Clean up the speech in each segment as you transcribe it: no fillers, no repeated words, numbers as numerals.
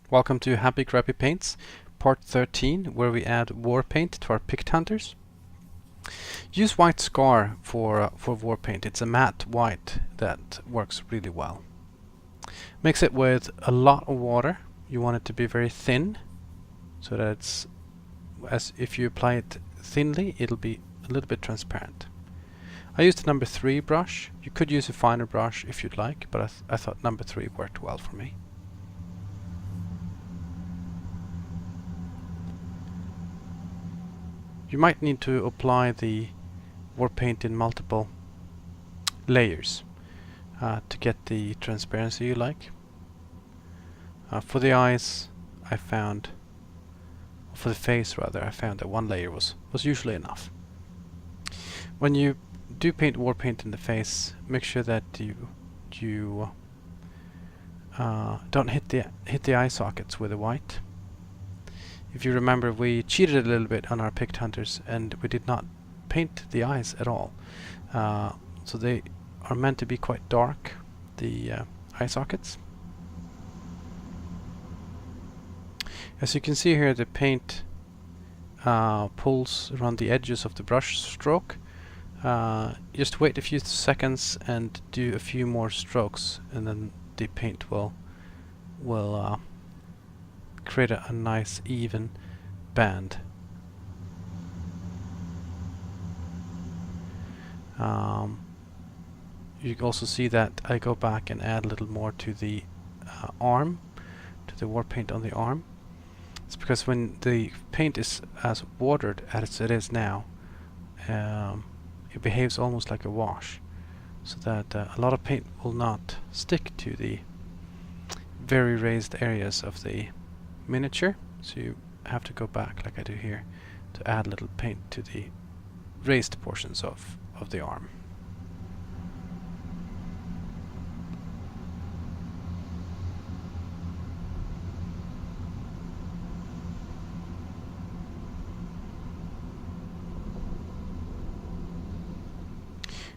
Welcome to Happy Crappy Paints, part 13, where we add war paint to our picked hunters. Use white scar for war paint. It's a matte white that works really well. Mix it with a lot of water. You want it to be very thin, so that it's, as if you apply it thinly, it'll be a little bit transparent. I used the number 3 brush. You could use a finer brush if you'd like, but I thought number 3 worked well for me. You might need to apply the war paint in multiple layers to get the transparency you like. For the eyes, I found, for the face rather, I found that one layer was usually enough. When you do paint war paint in the face, make sure that you don't hit the eye sockets with the white. If you remember, we cheated a little bit on our picked hunters and we did not paint the eyes at all. So they are meant to be quite dark, the eye sockets. As you can see here, the paint pulls around the edges of the brush stroke. Just wait a few seconds and do a few more strokes, and then the paint will create a nice even band. You can also see that I go back and add a little more to the arm, to the war paint on the arm. It's because when the paint is as watered as it is now, it behaves almost like a wash, so that a lot of paint will not stick to the very raised areas of the miniature. So you have to go back, like I do here, to add a little paint to the raised portions of the arm.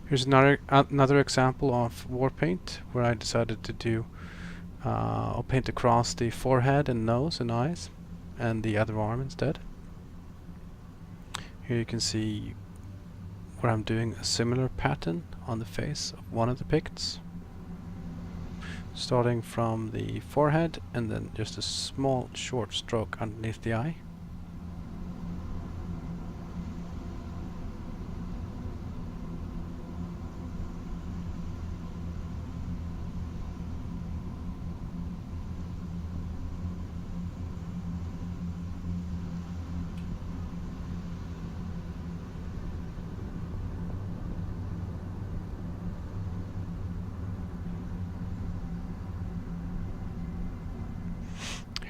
Here's another example of war paint where I decided to do I'll paint across the forehead and nose and eyes and the other arm instead. Here you can see where I'm doing a similar pattern on the face of one of the picts, starting from the forehead and then just a small short stroke underneath the eye.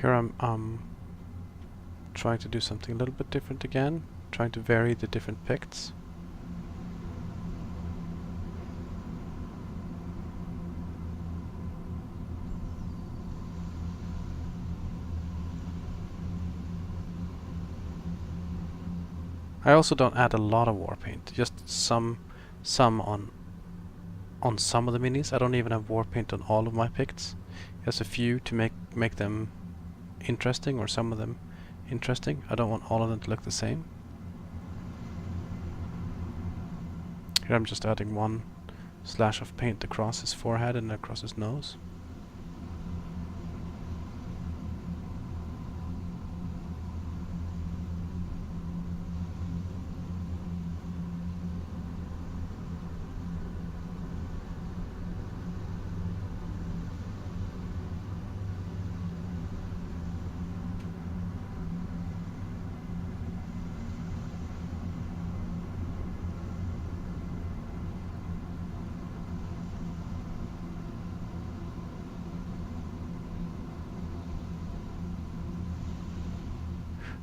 Here I'm trying to do something a little bit different again, trying to vary the different picts. I also don't add a lot of war paint, just some on some of the minis. I don't even have war paint on all of my picts. Just a few to make them interesting, or some of them interesting. I don't want all of them to look the same. Here I'm just adding one slash of paint across his forehead and across his nose.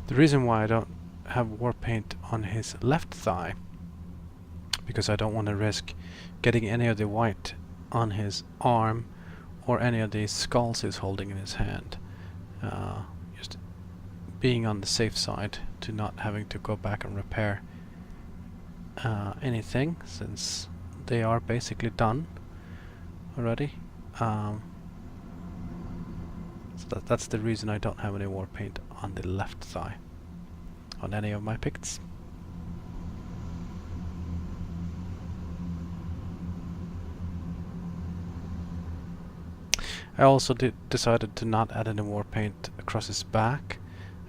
The reason why I don't have war paint on his left thigh, because I don't want to risk getting any of the white on his arm or any of the skulls he's holding in his hand. Just being on the safe side to not having to go back and repair anything, since they are basically done already. So So that's the reason I don't have any war paint on the left thigh on any of my picts. I also decided to not add any war paint across his back.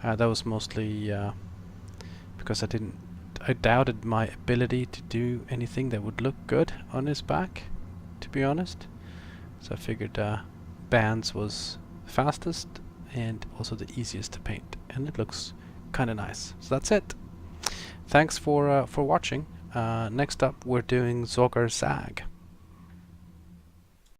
That was mostly because I doubted my ability to do anything that would look good on his back, to be honest. So I figured bands was fastest and also the easiest to paint, and it looks kind of nice. So that's it. Thanks for watching. Next up we're doing Zogar Zag.